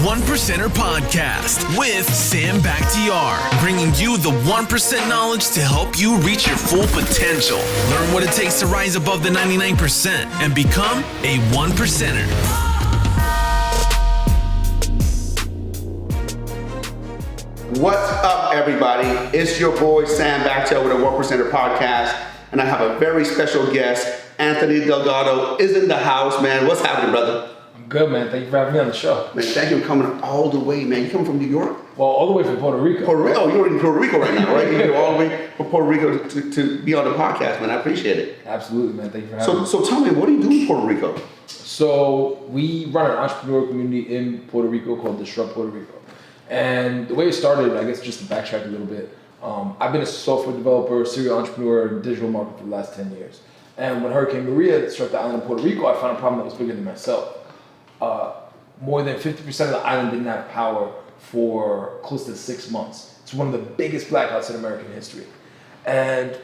One Percenter Podcast with Sam Bakhtiar, bringing you the 1% knowledge to help you reach your full potential. Learn what it takes to rise above the 99% and become a 1%er. What's up, everybody? It's your boy Sam Bakhtiar with a 1%er Podcast, and I have a very special guest. Anthony Delgado is in the house, man. What's happening, brother? Good, man. Thank you for having me on the show. Man, thank you for coming all the way, man. You coming from New York? Well, all the way from Puerto Rico. Puerto Rico? Oh, you're in Puerto Rico right now, right? You're all the way from Puerto Rico to be on the podcast, man. I appreciate it. Absolutely, man. Thank you for having me. So tell me, what do you do in Puerto Rico? So we run an entrepreneurial community in Puerto Rico called Disrupt Puerto Rico. And the way it started, I guess just to backtrack a little bit, I've been a software developer, serial entrepreneur, and digital marketer for the last 10 years. And when Hurricane Maria struck the island of Puerto Rico, I found a problem that was bigger than myself. More than 50% of the island didn't have power for close to 6 months. It's one of the biggest blackouts in American history. And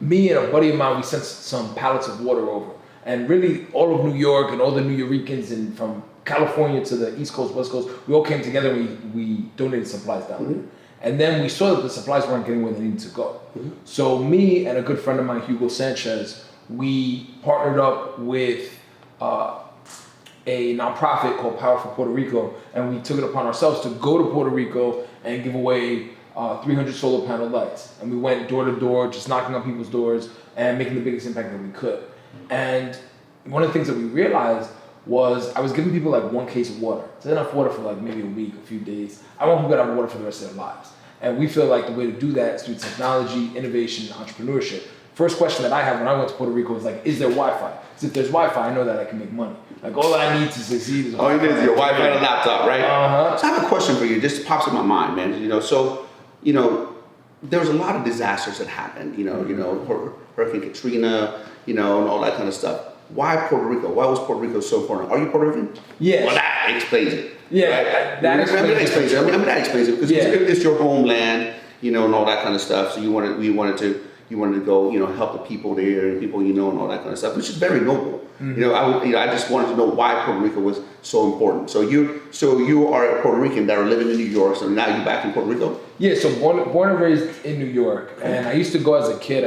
me and a buddy of mine, we sent some pallets of water over. And really all of New York and all the New Yorkers and from California to the East Coast, West Coast, we all came together and we donated supplies down there. And then we saw that the supplies weren't getting where they needed to go. So me and a good friend of mine, Hugo Sanchez, we partnered up with a nonprofit called Power for Puerto Rico, and we took it upon ourselves to go to Puerto Rico and give away 300 solar panel lights. And we went door to door, just knocking on people's doors and making the biggest impact that we could. And one of the things that we realized was I was giving people like 1 case of water. It's enough water for like maybe a week, a few days. I want people to have water for the rest of their lives. And we feel like the way to do that is through technology, innovation, and entrepreneurship. First question that I have when I went to Puerto Rico was like, is there Wi-Fi? Because if there's Wi-Fi, I know that I can make money. Like all I need to succeed is Wi-Fi. All you need is your Wi-Fi and a laptop, right? Uh-huh. So I have a question for you. Just pops in my mind, man. There was a lot of disasters that happened. Hurricane Katrina, and all that kind of stuff. Why Puerto Rico? Why was Puerto Rico so important? Are you Puerto Rican? Yes. Well, that explains it. Yeah, right? that explains it. That explains it because it's your homeland, and all that kind of stuff. So you wanted to go, help the people there and people and all that kind of stuff, which is very noble. I just wanted to know why Puerto Rico was so important. So you are a Puerto Rican that are living in New York. So now you're back in Puerto Rico. Yeah. So born and raised in New York, and I used to go as a kid.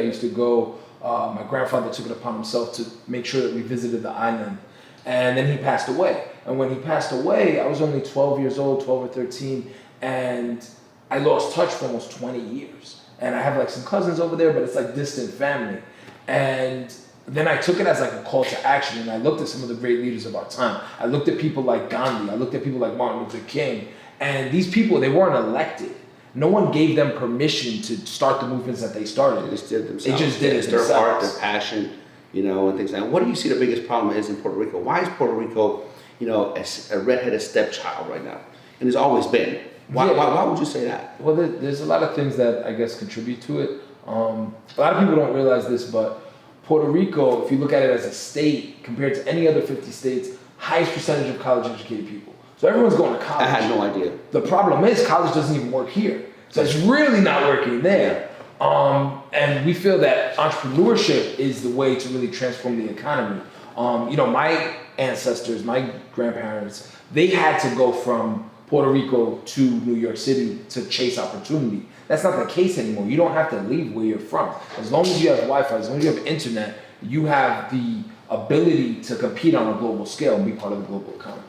My grandfather took it upon himself to make sure that we visited the island, and then he passed away. And when he passed away, I was only 12 years old, 12 or 13, and I lost touch for almost 20 years. And I have like some cousins over there, but it's like distant family. And then I took it as like a call to action, and I looked at some of the great leaders of our time. I looked at people like Gandhi. I looked at people like Martin Luther King. And these people, they weren't elected. No one gave them permission to start the movements that they started. They just did it themselves. They just did it themselves. Their art, their passion, and things like that. What do you see the biggest problem is in Puerto Rico? Why is Puerto Rico, a redheaded stepchild right now? And it's always been. Why would you say that? Well, there's a lot of things that I guess contribute to it. A lot of people don't realize this, but Puerto Rico, if you look at it as a state compared to any other 50 states, highest percentage of college educated people. So everyone's going to college. I had no idea. The problem is college doesn't even work here. So it's really not working there. And we feel that entrepreneurship is the way to really transform the economy. My ancestors, my grandparents, they had to go from Puerto Rico to New York City to chase opportunity. That's not the case anymore. You don't have to leave where you're from. As long as you have Wi-Fi, as long as you have internet, you have the ability to compete on a global scale and be part of the global economy.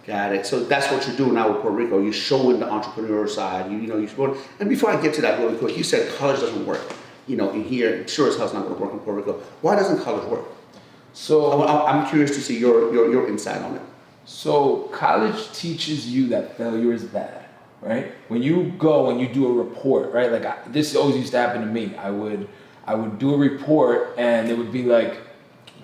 Got it. So that's what you're doing now with Puerto Rico. You're showing the entrepreneurial side. And before I get to that really quick, you said college doesn't work. In here, sure as hell's not going to work in Puerto Rico. Why doesn't college work? So I'm curious to see your insight on it. So college teaches you that failure is bad, right? When you go and you do a report, right? Like this always used to happen to me. I would do a report and it would be like,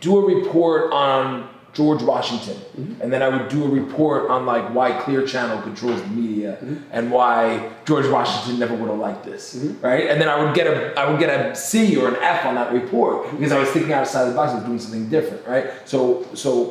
do a report on George Washington. And then I would do a report on like why Clear Channel controls the media and why George Washington never would have liked this, right? And then I would get a C or an F on that report because I was thinking outside the box, I was doing something different, right? So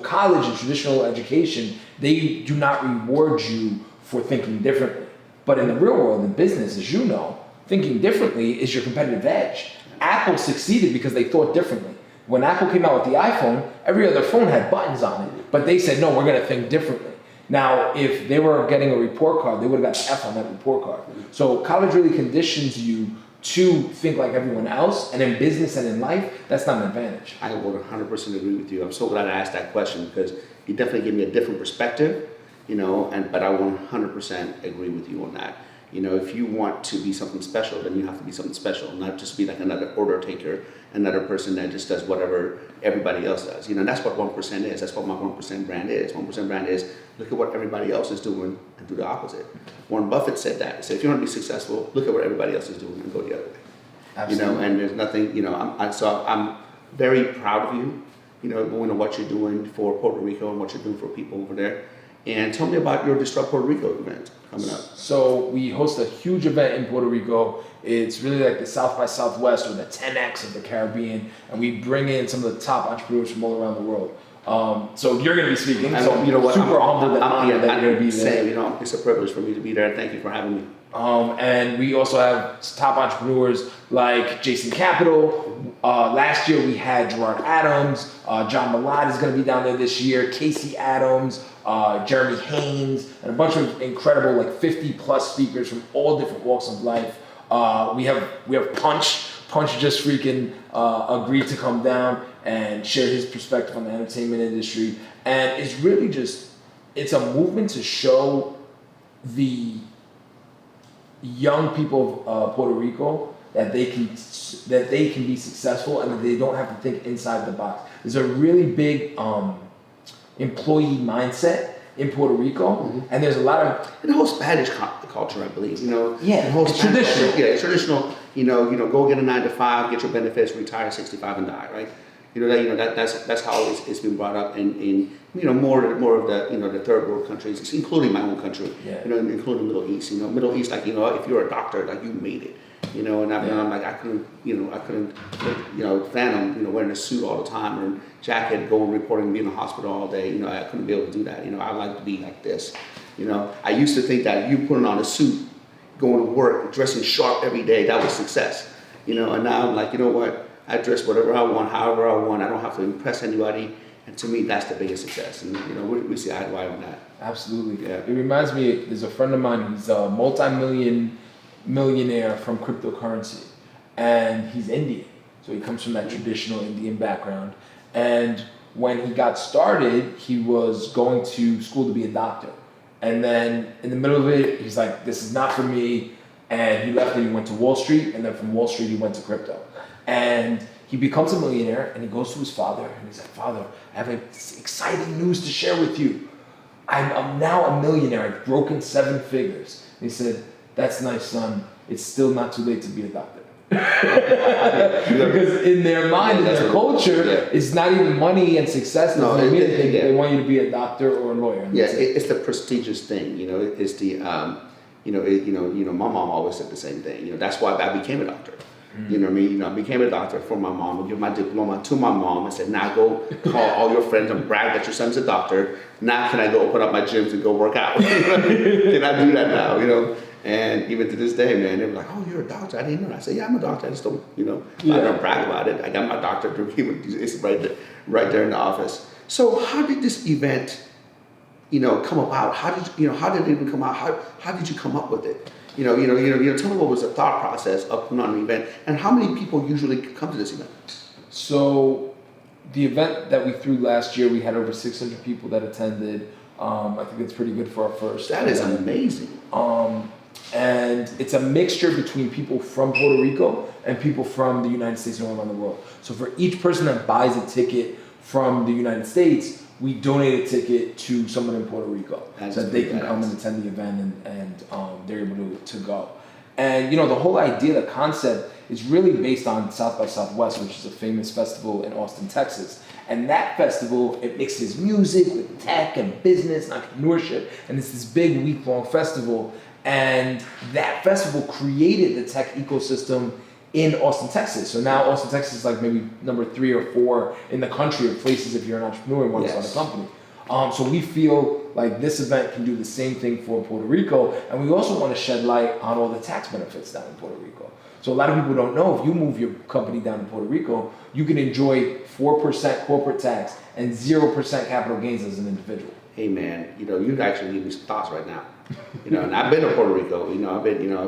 college and traditional education, they do not reward you for thinking differently. But in the real world, in business, as you know, thinking differently is your competitive edge. Apple succeeded because they thought differently. When Apple came out with the iPhone, every other phone had buttons on it, but they said, no, we're going to think differently. Now, if they were getting a report card, they would have got an F on that report card. So college really conditions you to think like everyone else, and in business and in life, that's not an advantage. I would 100% agree with you. I'm so glad I asked that question because you definitely gave me a different perspective, but I 100% agree with you on that. If you want to be something special, then you have to be something special, not just be like another order taker, another person that just does whatever everybody else does. That's what 1% is. That's what my 1% brand is. 1% brand is look at what everybody else is doing and do the opposite. Warren Buffett said that. He said, if you want to be successful, look at what everybody else is doing and go the other way. Absolutely. And there's nothing, I'm very proud of you, what you're doing for Puerto Rico and what you're doing for people over there. And tell me about your Disrupt Puerto Rico event coming up. So we host a huge event in Puerto Rico. It's really like the South by Southwest or the 10X of the Caribbean. And we bring in some of the top entrepreneurs from all around the world. So you're going to be speaking. So you know what? Super humbled and honored that you're going to be there. Same, it's a privilege for me to be there. Thank you for having me. And we also have top entrepreneurs like Jason Capital. Last year we had Gerard Adams. John Malad is going to be down there this year. Casey Adams, Jeremy Haynes, and a bunch of incredible, like 50 plus speakers from all different walks of life. We have Punch. Punch just freaking agreed to come down and share his perspective on the entertainment industry. And it's really it's a movement to show the young people of Puerto Rico that they can be successful and that they don't have to think inside the box. There's a really big employee mindset in Puerto Rico, and there's a lot of the whole Spanish culture, I believe. Yeah, the whole it's traditional. Culture, it's traditional. Go get a 9 to 5, get your benefits, retire 65 and die. Right. That's how it's been brought up in more of the the third world countries, including my own country. Yeah. Including Middle East. Middle East, like if you're a doctor, like you made it. And I'm like I couldn't fathom wearing a suit all the time or jacket, going reporting, be in the hospital all day. I couldn't be able to do that. I like to be like this. I used to think that you putting on a suit, going to work, dressing sharp every day, that was success. And now I'm like, what? I dress whatever I want, however I want. I don't have to impress anybody. And to me, that's the biggest success. And, we see eye to eye on that. Absolutely. Yeah. It reminds me, there's a friend of mine, he's a multi-millionaire from cryptocurrency. And he's Indian. So he comes from that traditional Indian background. And when he got started, he was going to school to be a doctor. And then in the middle of it, he's like, this is not for me. And he left and he went to Wall Street. And then from Wall Street, he went to crypto. And he becomes a millionaire and he goes to his father and he's like, Father, I have exciting news to share with you. I'm now a millionaire. I've broken 7 figures. And he said, that's nice, son. It's still not too late to be a doctor. Because in their mind, in their culture, it's not even money and success. No, they want you to be a doctor or a lawyer. Yeah, it's the prestigious thing. It's the my mom always said the same thing. That's why I became a doctor. You know what I mean? I became a doctor for my mom. I gave my diploma to my mom and said, now go call all your friends and brag that your son's a doctor. Now can I go open up my gyms and go work out? Can I do that now? And even to this day, man, they were like, oh, you're a doctor. I didn't know. I said, yeah, I'm a doctor. I just don't, I don't brag about it. I got my doctor degree. It's right there in the office. So how did this event, come about? How did it even come out? How did you come up with it? Tell me what was the thought process of putting on an event, and how many people usually come to this event? So, the event that we threw last year, we had over 600 people that attended. I think it's pretty good for our first. That is amazing. And it's a mixture between people from Puerto Rico and people from the United States and all around the world. So for each person that buys a ticket from the United States, we donate a ticket to someone in Puerto Rico so that they can come and attend the event and they're able to go. And the whole idea, the concept is really based on South by Southwest, which is a famous festival in Austin, Texas. And that festival, it mixes music with tech and business and entrepreneurship. And it's this big week-long festival. And that festival created the tech ecosystem in Austin, Texas. So now Austin, Texas is like maybe number 3 or 4 in the country of places if you're an entrepreneur and want to start a company. So we feel like this event can do the same thing for Puerto Rico. And we also want to shed light on all the tax benefits down in Puerto Rico. So a lot of people don't know, if you move your company down to Puerto Rico, you can enjoy 4% corporate tax and 0% capital gains as an individual. hey man, you actually give me some thoughts right now. And I've been to Puerto Rico.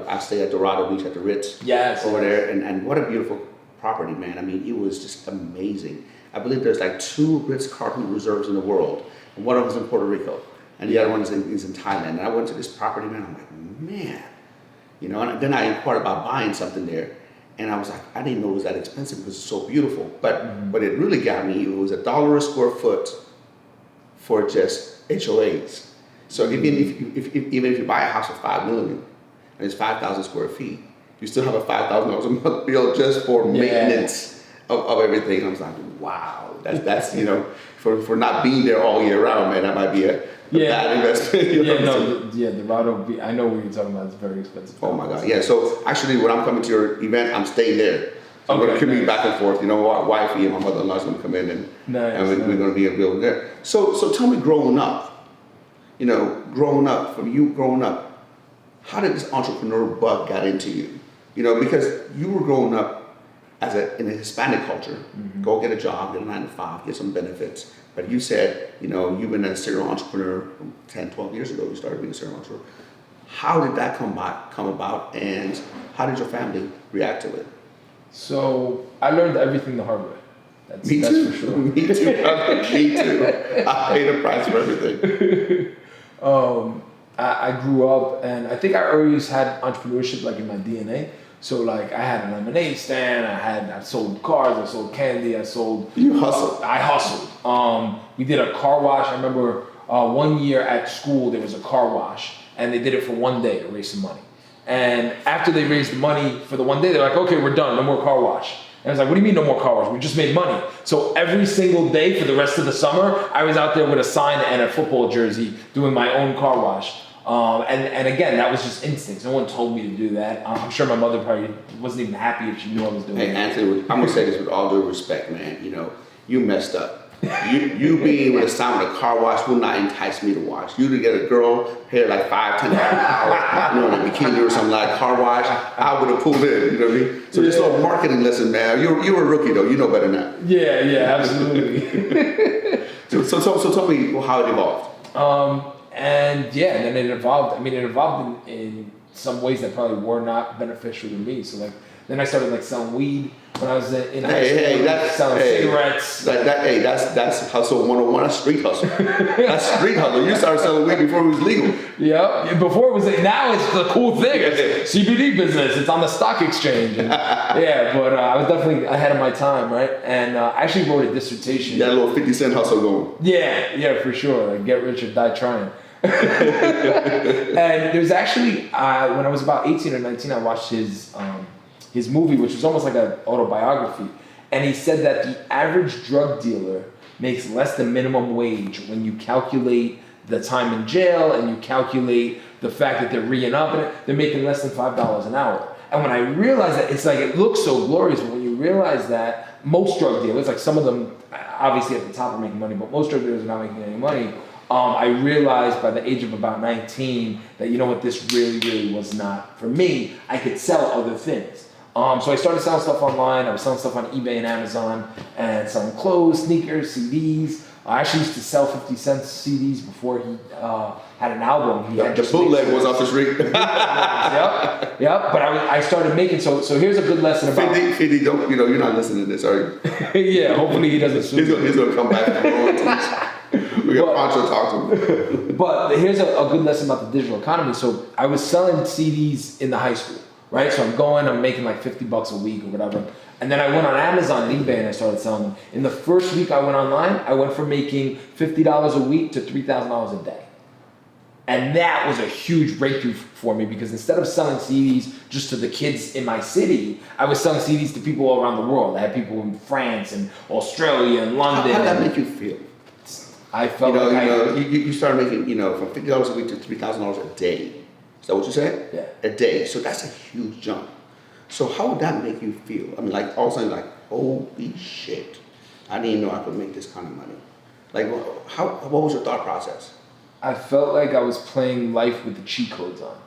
I stay at Dorado Beach at the Ritz. Yes. Over there, and what a beautiful property, man. I mean, it was just amazing. I believe there's like 2 Ritz-Carlton reserves in the world, and one of them is in Puerto Rico, and the other one is in Thailand. And I went to this property, man. I'm like, man, And then I inquired about buying something there, and I was like, I didn't know it was that expensive because it's so beautiful. But what it really got me, it was $1 a square foot for just HOAs. So even if you buy a house of $5 million and it's 5,000 square feet, you still have a $5,000 a month bill just for maintenance of everything. And I was like, wow, that's for not being there all year round, man, that might be a bad investment. Dorado Beach. I know what you're talking about. It's very expensive. Oh my God, yeah. So actually, when I'm coming to your event, I'm staying there. So we're going to commute back and forth. My wifey and my mother-in-law is going to come in, and we're going to be able to build there. So tell me, growing up, how did this entrepreneur bug got into you? Because you were growing up in a Hispanic culture, go get a job, get a 9 to 5, get some benefits. But you said, you've been a serial entrepreneur 10, 12 years ago. You started being a serial entrepreneur. How did that come about, and how did your family react to it? So I learned everything the hard way. That's Me too. for sure. Me too, brother. Me too. I paid a price for everything. I grew up, and I think I always had entrepreneurship like in my DNA. So like I had a lemonade stand, I sold cars, I sold candy, You hustled. I hustled. We did a car wash. I remember 1 year at school there was a car wash, and they did it for 1 day to raise some money. And after they raised the money for the 1 day, they're like, okay, we're done, no more car wash. And I was like, what do you mean no more car wash? We just made money. So every single day for the rest of the summer, I was out there with a sign and a football jersey doing my own car wash. And again, that was just instinct. No one told me to do that. I'm sure my mother probably wasn't even happy if she knew I was doing it. Hey, Anthony, I'm going to say this with all due respect, man. You messed up. You being with a sign with a car wash will not entice me to wash. You to get a girl paid like $5-10 an hour, in a bikini or something like car wash, I would have pulled in. You know what I mean? So just a little marketing lesson, man. You were a rookie though. You know better now. Yeah, absolutely. so tell me how it evolved. And then it evolved. I mean, it evolved in some ways that probably were not beneficial to me. So like, then I started selling weed when I was in high school, selling cigarettes. That's hustle 101. That's street hustle. That's street hustle. You started selling weed before it was legal. Yeah, before it was. Now it's the cool thing. It's CBD business. It's on the stock exchange. And, but I was definitely ahead of my time, right? And I actually wrote a dissertation. You had a little 50 Cent hustle going. Yeah, for sure. Like, get rich or die trying. And there's actually when I was about 18 or 19, I watched his movie, which was almost like an autobiography, and he said that the average drug dealer makes less than minimum wage when you calculate the time in jail and you calculate the fact that they're re-ing up in it, they're making less than $5 an hour. And when I realized that, it's like, it looks so glorious, but when you realize that most drug dealers, like some of them obviously at the top are making money, but most drug dealers are not making any money. I realized by the age of about 19 that, this really, really was not for me. I could sell other things. So I started selling stuff online. I was selling stuff on eBay and Amazon, and selling clothes, sneakers, CDs. I actually used to sell 50 Cent CDs before he had an album. The bootleg was off the street. Yep. But I started making, so here's a good lesson about... 50, don't, you're not listening to this, are you? Yeah, hopefully he doesn't sue. He's going to come back to royalties. We got Pancho talk to him. But here's a good lesson about the digital economy. So I was selling CDs in the high school. Right, so I'm making like $50 a week or whatever. And then I went on Amazon and eBay and I started selling them. In the first week I went online, I went from making $50 a week to $3,000 a day. And that was a huge breakthrough for me, because instead of selling CDs just to the kids in my city, I was selling CDs to people all around the world. I had people in France and Australia and London. How did that make you feel? I felt you started making, from $50 a week to $3,000 a day. Is that what you said? Yeah. A day. So that's a huge jump. So how would that make you feel? I mean, all of a sudden, holy shit, I didn't know I could make this kind of money. What was your thought process? I felt like I was playing life with the cheat codes on.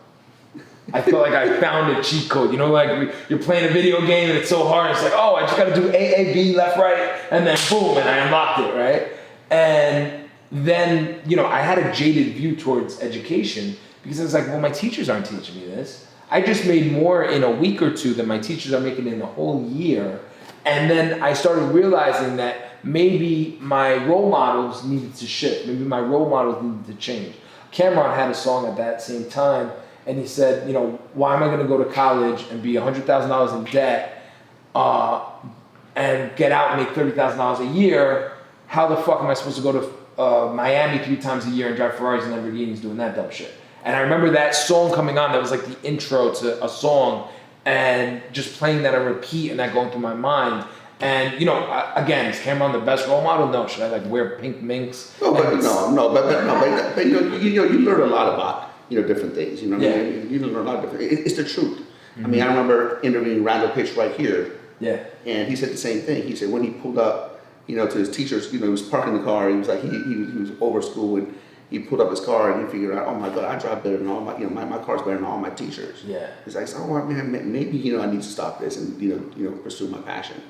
I felt like I found a cheat code. You're playing a video game and it's so hard. It's like, I just got to do A, B, left, right, and then boom, and I unlocked it, right? And then, I had a jaded view towards education because I was like, well, my teachers aren't teaching me this. I just made more in a week or two than my teachers are making in a whole year. And then I started realizing that maybe my role models needed to shift. Maybe my role models needed to change. Cameron had a song at that same time, and he said, why am I going to go to college and be $100,000 in debt and get out and make $30,000 a year? How the fuck am I supposed to go to Miami 3 times a year and drive Ferraris and Lamborghinis doing that dumb shit? And I remember that song coming on that was like the intro to a song, and just playing that on repeat and that going through my mind. And again, is Cameron the best role model? No. Should I like wear pink minks? No, but you learn a lot about different things. You know what I mean? You learn a lot of different. It's the truth. I mean, I remember interviewing Randall Pitch right here. Yeah. And he said the same thing. He said when he pulled up, to his teachers, he was parking the car. He was like he was over school, and he pulled up his car and he figured out, oh my God, I drive better than all my, my car's better than all my teachers. Yeah. He's like, oh man, maybe I need to stop this and pursue my passion.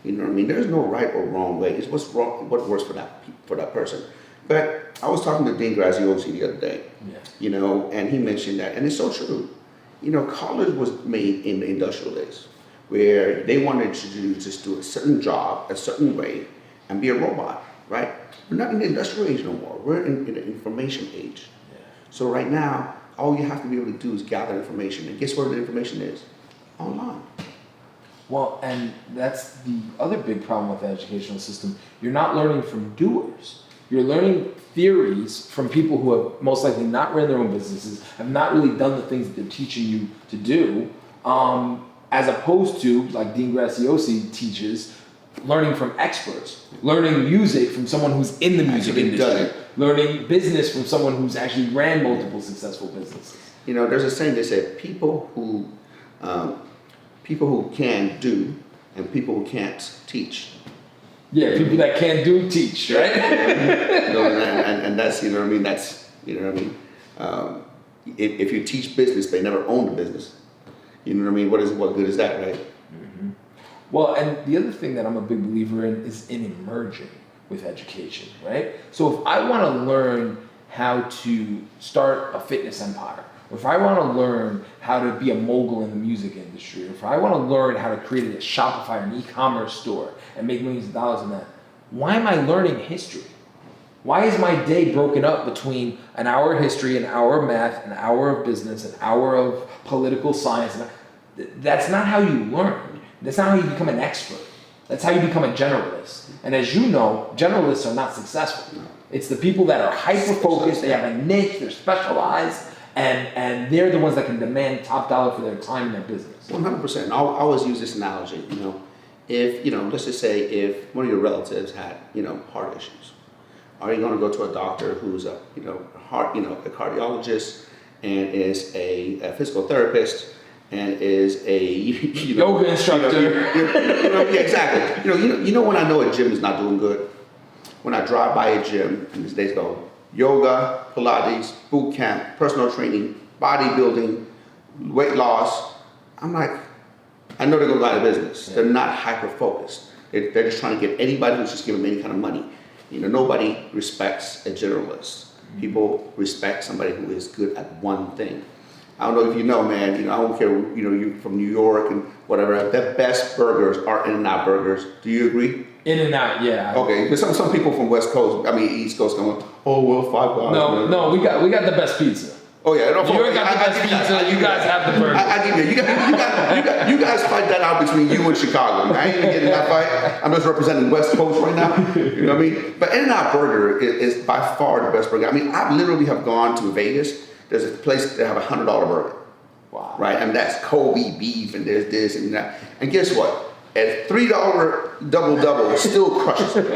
You know what I mean? There's no right or wrong way. It's what's wrong, what works for that person. But I was talking to Dean Graziosi the other day. Yeah. And he mentioned that, and it's so true. College was made in the industrial days, where they wanted to just do a certain job a certain way and be a robot, right? We're not in the industrial age no more. We're in the information age. Yeah. So right now, all you have to be able to do is gather information. And guess where the information is? Online. Well, and that's the other big problem with the educational system. You're not learning from doers. You're learning theories from people who have most likely not ran their own businesses, have not really done the things that they're teaching you to do, as opposed to, like Dean Graziosi teaches, learning from experts, learning music from someone who's in the music industry, learning business from someone who's actually ran multiple successful businesses. There's a saying that said people who can do and people who can't teach. Yeah, people that can do teach, right? And that's that's if you teach business, they never own the business. What good is that, right? Mm-hmm. Well, and the other thing that I'm a big believer in is in emerging with education, right? So if I want to learn how to start a fitness empire, or if I want to learn how to be a mogul in the music industry, or if I want to learn how to create a Shopify or an e-commerce store and make millions of dollars in that, why am I learning history? Why is my day broken up between an hour of history, an hour of math, an hour of business, an hour of political science? That's not how you learn. That's not how you become an expert. That's how you become a generalist. And as you know, generalists are not successful. It's the people that are hyper-focused, they have a niche, they're specialized, and they're the ones that can demand top dollar for their time in their business. 100%. I always use this analogy, if, let's just say if one of your relatives had, heart issues, are you going to go to a doctor who's a cardiologist and is a physical therapist and is a yoga instructor? Yeah, exactly. When I know a gym is not doing good, when I drive by a gym and these days go yoga, Pilates, boot camp, personal training, bodybuilding, weight loss, I'm like, I know they're going to go out of business. Yeah. They're not hyper focused. They're just trying to get anybody who's just giving them any kind of money. Nobody respects a generalist. People respect somebody who is good at one thing. I don't know if you know, man, I don't care, you're from New York and whatever, the best burgers are In-N-Out burgers. Do you agree? In-N-Out, yeah. Okay, but some people from West Coast, East Coast going, oh, well, $5. No, we got the best pizza. Oh yeah, New York got the best pizza. You guys have the burger. I give you. You guys fight that out between you and Chicago. I ain't even getting that fight. I'm just representing West Coast right now. You know what I mean? But In-N-Out Burger is by far the best burger. I literally have gone to Vegas. There's a place that have $100 burger. Wow. Right, and that's Kobe beef, and there's this and that. And guess what? At $3 double still crushes it.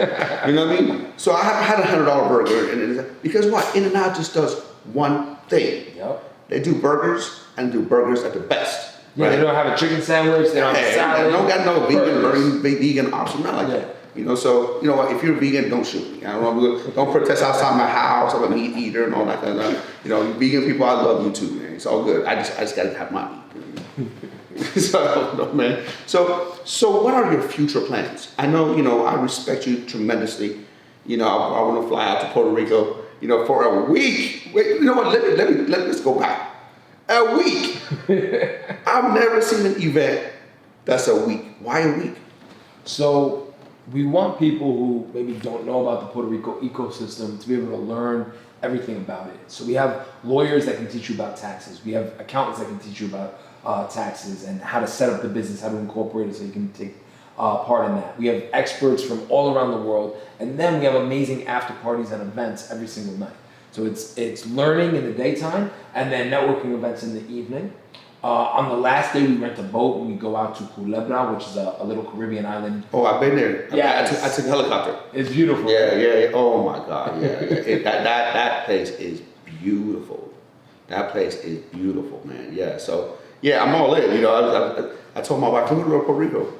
You know what I mean? So I had a $100 burger, and because what? In-N-Out just does one thing. Yep. They do burgers and do burgers at the best. Yeah, right? They don't have a chicken sandwich. They don't have salad. They don't got no vegan option, not like that. So what? If you're vegan, don't shoot me. Don't protest outside my house. I'm a meat eater and all that kind of stuff. Vegan people, I love you too, man. It's all good. I just gotta have my meat. So I don't know, man. So what are your future plans? I know, I respect you tremendously. I want to fly out to Puerto Rico, for a week. Wait, you know what? Let's go back. A week. I've never seen an event that's a week. Why a week? So we want people who maybe don't know about the Puerto Rico ecosystem to be able to learn everything about it. So we have lawyers that can teach you about taxes. We have accountants that can teach you about taxes and how to set up the business, how to incorporate it so you can take part in that. We have experts from all around the world, and then we have amazing after parties and events every single night. So it's learning in the daytime and then networking events in the evening. On the last day, we rent a boat and we go out to Culebra, which is a little Caribbean island. Oh, I've been there. Yeah, I took a helicopter. It's beautiful. Yeah. Oh my God, yeah. That place is beautiful. That place is beautiful, man. Yeah. So yeah, I'm all in. I told my wife, I'm going to go to Puerto Rico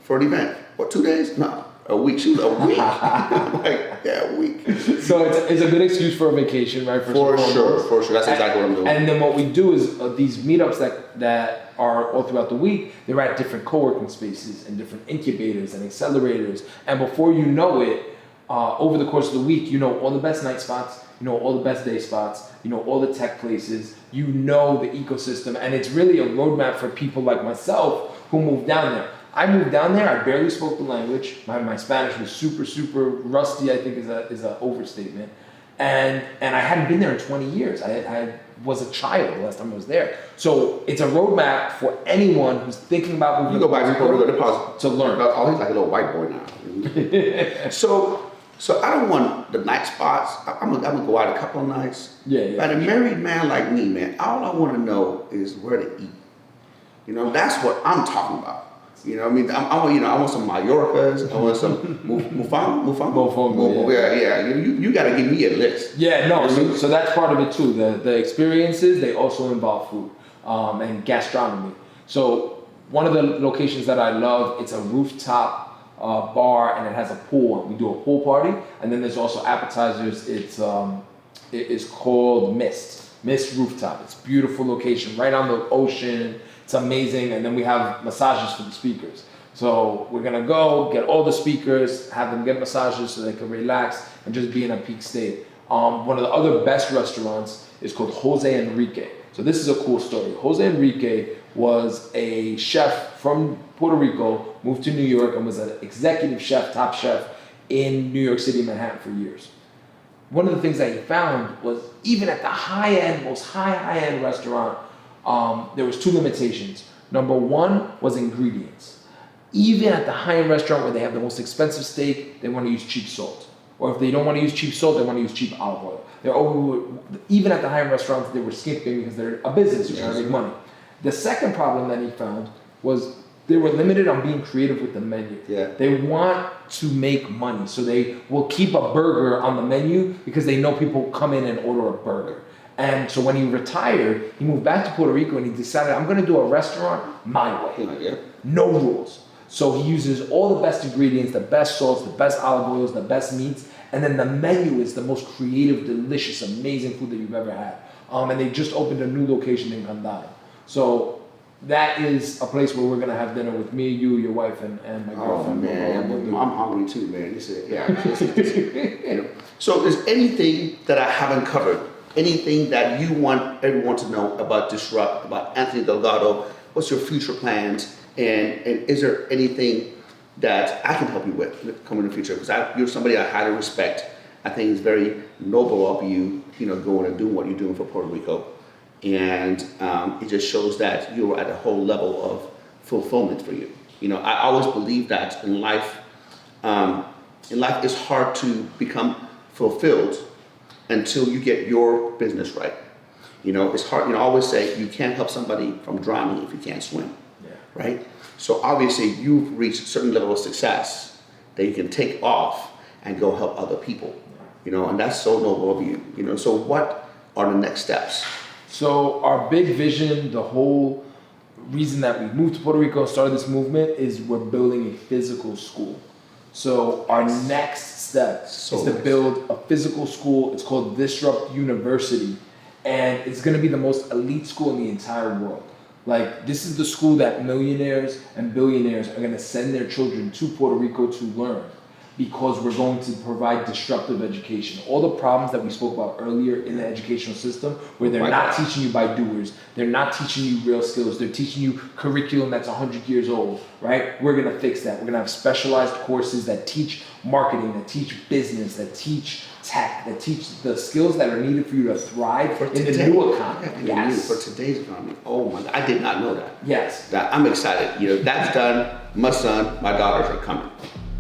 for an event. What, 2 days? No, a week. She was a week. I'm like, yeah, a week. So it's a good excuse for a vacation, right? For sure. That's exactly what I'm doing. And then what we do is these meetups that are all throughout the week, they're at different co-working spaces and different incubators and accelerators. And before you know it, over the course of the week, you know all the best night spots, you know all the best day spots, you know all the tech places, you know the ecosystem. And it's really a roadmap for people like myself who moved down there. I moved down there, I barely spoke the language. My Spanish was super, super rusty, I think is a overstatement. And I hadn't been there in 20 years. I was a child the last time I was there. So it's a roadmap for anyone who's thinking about moving to Puerto Rico to learn. Oh, he's like a little white boy now. So I don't want the night spots. I'm gonna go out a couple of nights. Yeah. But a married man like me, man, all I want to know is where to eat. That's what I'm talking about. I want some Mallorcas. I want some Mofongo. Yeah. You got to give me a list. Yeah, no. So that's part of it too. The experiences, they also involve food and gastronomy. So one of the locations that I love, it's a rooftop bar and it has a pool. We do a pool party, and then there's also appetizers. It is called Mist Rooftop. It's a beautiful location right on the ocean. It's amazing, and then we have massages for the speakers. So we're gonna go get all the speakers, have them get massages so they can relax and just be in a peak state. One of the other best restaurants is called Jose Enrique. So this is a cool story. Jose Enrique was a chef from Puerto Rico, moved to New York, and was an executive chef, top chef in New York City, Manhattan for years. One of the things that he found was even at the high-end, most high-end restaurant, there was two limitations. Number one was ingredients. Even at the high-end restaurant where they have the most expensive steak, they want to use cheap salt. Or if they don't want to use cheap salt, they want to use cheap olive oil. Even at the high-end restaurants, they were skimping because they're a business, you're trying to make money. The second problem that he found was they were limited on being creative with the menu. Yeah. They want to make money, so they will keep a burger on the menu because they know people come in and order a burger. And so when he retired, he moved back to Puerto Rico and he decided, I'm going to do a restaurant my way. Yeah. No rules. So he uses all the best ingredients, the best salts, the best olive oils, the best meats, and then the menu is the most creative, delicious, amazing food that you've ever had. And they just opened a new location in Candado. So that is a place where we're going to have dinner with me, you, your wife, and my girlfriend. Oh, man, I'm hungry too, man. So is anything that I haven't covered, anything that you want everyone to know about Disrupt, about Anthony Delgado? What's your future plans? And is there anything that I can help you with coming in the future? Because you're somebody I highly respect. I think it's very noble of you, going and doing what you're doing for Puerto Rico. And it just shows that you're at a whole level of fulfillment for you. I always believe that in life it's hard to become fulfilled until you get your business right. It's hard. I always say you can't help somebody from drowning if you can't swim. Yeah. Right? So obviously you've reached a certain level of success that you can take off and go help other people. And that's so noble of you. So what are the next steps? So our big vision, the whole reason that we moved to Puerto Rico and started this movement is we're building a physical school. So our next step is to build a physical school. It's called Disrupt University. And it's going to be the most elite school in the entire world. Like, this is the school that millionaires and billionaires are going to send their children to Puerto Rico to learn. because we're going to provide disruptive education. All the problems that we spoke about earlier in the educational system, where they're not teaching you by doers, they're not teaching you real skills, they're teaching you curriculum that's 100 years old, right? We're gonna fix that. We're gonna have specialized courses that teach marketing, that teach business, that teach tech, that teach the skills that are needed for you to thrive in the new economy. Yes. For today's economy. Oh my God, I did not know that. Yes. I'm excited. You know, that's done, much done. My daughters are coming.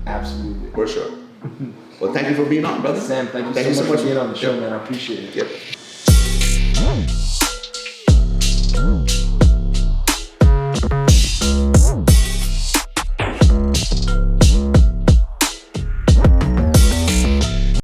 Absolutely. For sure. Well, thank you for being on, brother. Sam, thank you so much for being on the show, man. I appreciate it. Yep.